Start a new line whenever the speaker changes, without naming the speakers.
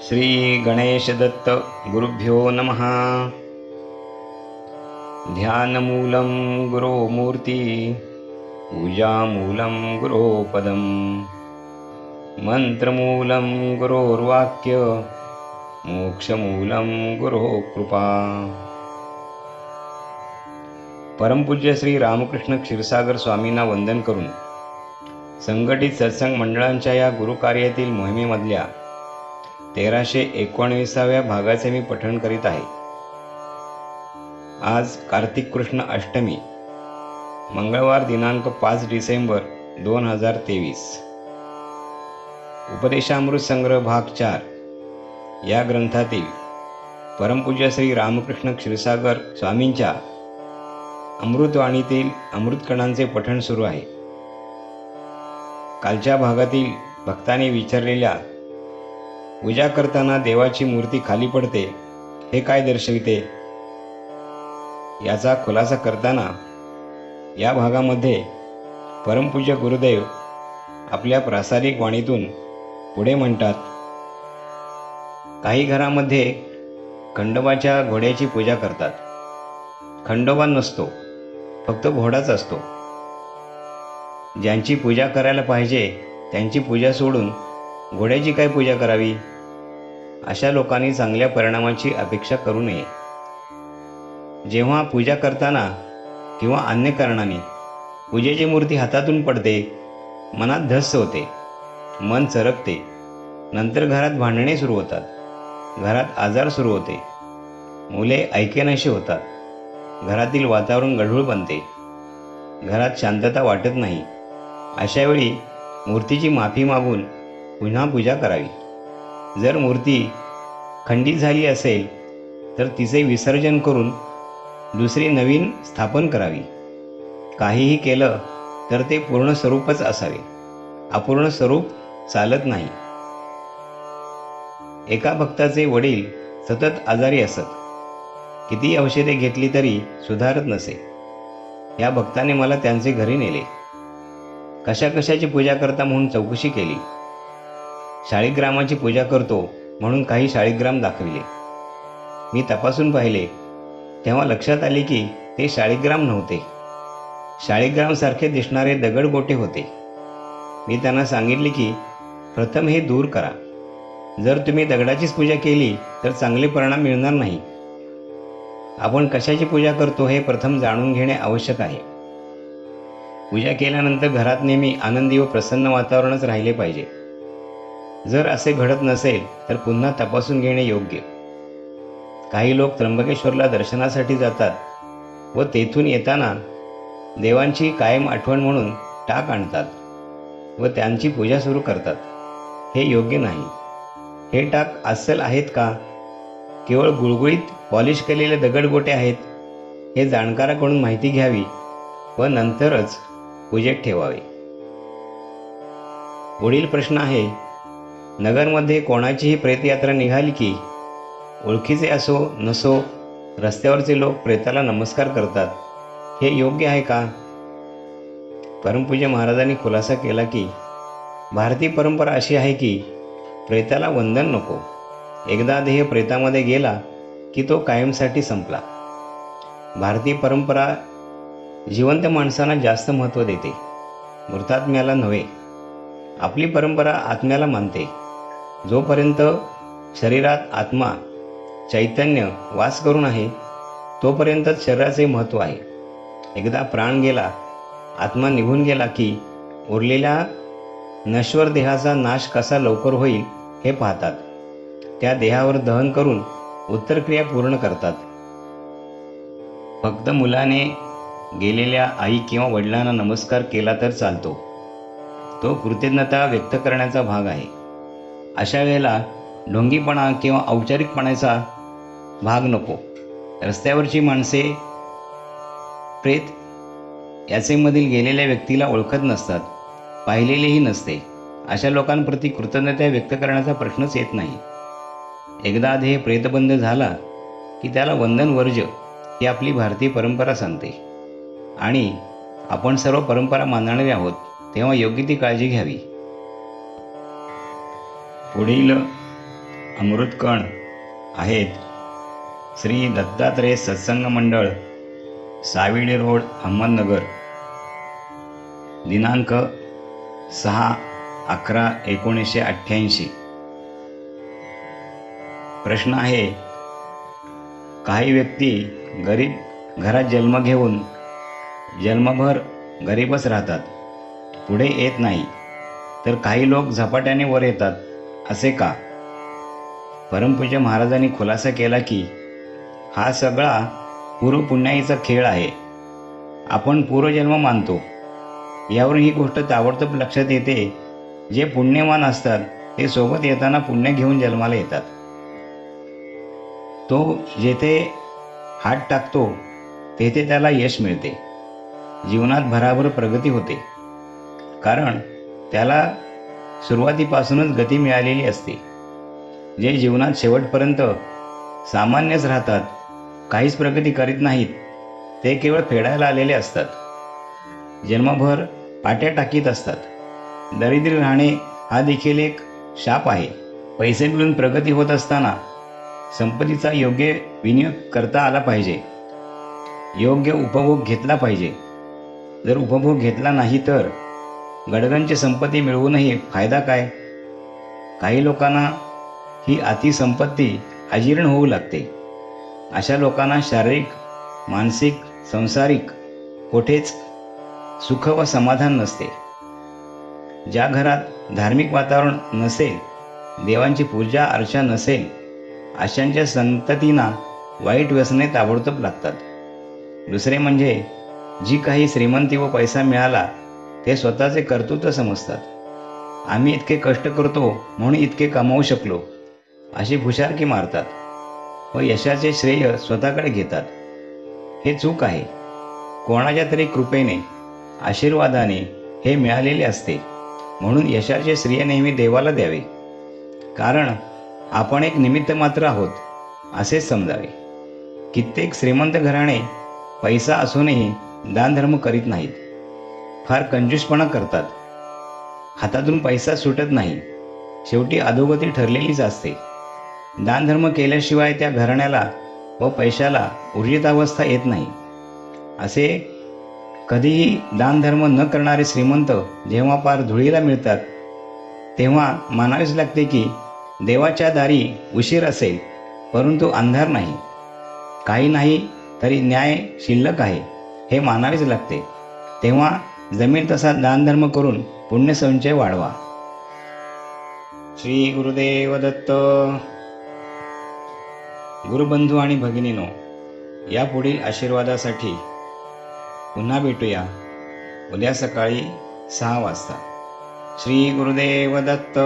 श्री गणेश दत्त गुरुभ्यो नमः। ध्यानमूलं गुरो मूर्ति, पूजामूलं गुरो पदम, मंत्रमूलं गुरोर्वाक्य, मोक्षमूलं गुरो कृपा। परमपूज्य श्री रामकृष्ण क्षीरसागर स्वामींना वंदन करून संघटित सत्संग मंडळांच्या या गुरुकार्यातील मोहिमेमधल्या 1319व्या भागाचे मी पठण करीत आहे। आज कार्तिक कृष्ण अष्टमी, मंगळवार दिनांक 5 डिसेंबर 2023। उपदेशामृत संग्रह भाग 4 या ग्रंथातील परमपूज्य श्री रामकृष्ण क्षीरसागर स्वामींच्या अमृतवाणीतील अमृतकणांचे पठण सुरू आहे। कालच्या भागातील भक्तांनी विचारलेल्या पूजा करताना देवाची मूर्ती खाली पडते हे काय दर्शविते, याचा खुलासा करताना या भागामध्ये परमपूज्य गुरुदेव आपल्या प्रासादिक वाणीतून पुढे म्हणतात, काही घरामध्ये खंडोबाच्या घोड्याची पूजा करतात। खंडोबा नसतो, फक्त घोडाच असतो। ज्यांची पूजा करायला पाहिजे त्यांची पूजा सोडून घोड्याची काय पूजा करावी? अशा लोकांनी चांगल्या परिणामाची अपेक्षा करू नये। जेव्हा पूजा करताना किंवा अन्य कारणाने पूजेची मूर्ती हातातून पडते, मनात धस्स होते, मन चरकते, नंतर घरात भांडणे सुरू होतात, घरात आजार सुरू होते, मुले ऐकेनाशी होतात, घरातील वातावरण गढूळ बनते, घरात शांतता वाटत नाही। अशा वेळी मूर्तीची माफी मागून पुन्हा पूजा करावी। जर मूर्ती खंडित झाली असेल तर तिचे विसर्जन करून दुसरी नवीन स्थापन करावी। काहीही केलं तर ते पूर्ण स्वरूपच असावे, अपूर्ण स्वरूप चालत नाही। एका भक्ताचे वडील सतत आजारी असत, किती औषधे घेतली तरी सुधारत नसे। या भक्ताने मला त्यांचे घरी नेले, कशाची पूजा करता म्हणून चौकशी केली। शाळिग्रामाची पूजा करतो म्हणून काही शाळिग्राम दाखविले। मी तपासून पाहिले तेव्हा लक्षात आले की ते शाळिग्राम नव्हते, शाळिग्रामसारखे दिसणारे दगडगोटे होते। मी त्यांना सांगितले की प्रथम हे दूर करा, जर तुम्ही दगडाचीच पूजा केली तर चांगले परिणाम मिळणार नाही। आपण कशाची पूजा करतो हे प्रथम जाणून घेणे आवश्यक आहे। पूजा केल्यानंतर घरात नेहमी आनंदी व प्रसन्न वातावरणच राहिले पाहिजे। जर असे घडत नसेल तर पुन्हा तपासून घेणे योग्य। काही लोक त्र्यंबकेश्वरला दर्शनासाठी जातात व तेथून येताना देवांची कायम आठवण म्हणून टाक आणतात व त्यांची पूजा सुरू करतात। हे योग्य नाही। हे टाक अस्सल आहेत का, केवळ गुळगुळीत पॉलिश केलेले दगडगोटे आहेत, हे जाणकाराकडून माहिती घ्यावी व नंतरच पूजेत ठेवावे। पुढील प्रश्न आहे, नगरमध्ये कोणाचीही प्रेतयात्रा निघाली की ओळखीचे असो नसो रस्त्यावरचे लोक प्रेताला नमस्कार करतात, हे योग्य आहे का? परमपूज्य महाराजांनी खुलासा केला की भारतीय परंपरा अशी आहे की प्रेताला वंदन नको। एकदा देह प्रेतामध्ये गेला की तो कायमसाठी संपला। भारतीय परंपरा जिवंत माणसांना जास्त महत्त्व देते, मृतात्म्याला नव्हे। आपली परंपरा आत्म्याला मानते। जोपर्यंत शरीरात आत्मा चैतन्य वास करून आहे तोपर्यंतच शरीराचे महत्त्व आहे। एकदा प्राण गेला, आत्मा निघून गेला की उरलेल्या नश्वर देहाचा नाश कसा लवकर होईल हे पाहतात। त्या देहावर दहन करून उत्तरक्रिया पूर्ण करतात। फक्त मुलाने गेलेल्या आई किंवा वडिलांना नमस्कार केला तर चालतो, तो कृतज्ञता व्यक्त करण्याचा भाग आहे। अशा वेळेला ढोंगीपणा किंवा औपचारिकपणाचा भाग नको। रस्त्यावरची माणसे प्रेत याचेमधील गेलेल्या व्यक्तीला ओळखत नसतात, पाहिलेलेही नसते। अशा लोकांप्रती कृतज्ञता व्यक्त करण्याचा प्रश्नच येत नाही। एकदा देह प्रेतबंध झाला की त्याला वंदन वर्ज ही आपली भारतीय परंपरा सांगते आणि आपण सर्व परंपरा मानणारे आहोत, तेव्हा योग्य ती काळजी घ्यावी। पुढील अमृतकण आहेत श्री दत्तात्रेय सत्संग मंडळ, साविडी रोड, अहमदनगर. दिनांक 6/11/1988. प्रश्न आहे, काही व्यक्ती गरीब घरात जन्म घेऊन जन्मभर गरीबच राहतात, पुढे येत नाही, तर काही लोक झपाट्याने वर येतात, असे का? परमपूज्य महाराजांनी खुलासा केला की हा सगळा पूर्वपुण्याईचा खेळ आहे. आपण पूर्वजन्म मानतो. यावरून ही गोष्ट ताबडतोब लक्षात येते, जे पुण्यवान असतात ते सोबत येताना पुण्य घेऊन जन्माला येतात. तो जेथे हात टाकतो तेथे त्याला यश मिळते. जीवनात भराभर प्रगती होते, कारण त्याला सुरुवातीपासूनच गती मिळालेली असते. जे जीवनात शेवटपर्यंत सामान्यच राहतात, काहीच प्रगती करीत नाहीत, ते केवळ फेडायला आलेले असतात. जन्मभर पाट्या टाकीत असतात. दरिद्री राहणे हा देखील एक शाप आहे. पैसे मिळून प्रगती होत असताना संपत्तीचा योग्य विनियोग करता आला पाहिजे. योग्य उपभोग घेतला पाहिजे. जर उपभोग घेतला नाही तर गडगंची संपत्ती मिळवूनही फायदा काय? काही लोकांना ही अतिसंपत्ती अजीर्ण होऊ लागते. अशा लोकांना शारीरिक, मानसिक, सांसारिक कोठेच सुख व समाधान नसते. ज्या घरात धार्मिक वातावरण नसेल, देवांची पूजा अर्चा नसेल, अशांच्या संततींना वाईट व्यसने ताबडतोब लागतात. दुसरे म्हणजे जी काही श्रीमंती व पैसा मिळाला ते स्वतःचे कर्तृत्व समजतात. आम्ही इतके कष्ट करतो म्हणून इतके कमावू शकलो, अशी फुशारकी मारतात व यशाचे श्रेय स्वतःकडे घेतात. हे चूक आहे. कोणाच्या तरी कृपेने, आशीर्वादाने हे मिळालेले असते, म्हणून यशाचे श्रेय नेहमी देवाला द्यावे. कारण आपण एक निमित्त मात्र आहोत, असेच समजावे. कित्येक श्रीमंत घराणे पैसा असूनही दानधर्म करीत नाहीत. फार कंजूसपणा करतात. हातातून पैसा सुटत नाही. शेवटी अधोगती ठरलेलीच असते. दानधर्म केल्याशिवाय त्या घराण्याला व पैशाला ऊर्जितावस्था येत नाही. असे कधीही दानधर्म न करणारे श्रीमंत जेव्हा पार धुळीला मिळतात, तेव्हा मानावेच लागते की देवाच्या दारी उशीर असेल, परंतु अंधार नाही. काही नाही तरी न्याय शिल्लक आहे, हे मानावेच लागते. तेव्हा जमेल तसा दानधर्म करून पुण्यसंचय वाढवा. श्री गुरुदेव दत्त. गुरुबंधू आणि भगिनीनो, या पुढील आशीर्वादासाठी पुन्हा भेटूया उद्या सकाळी 6 वाजता. श्री गुरुदेव दत्त.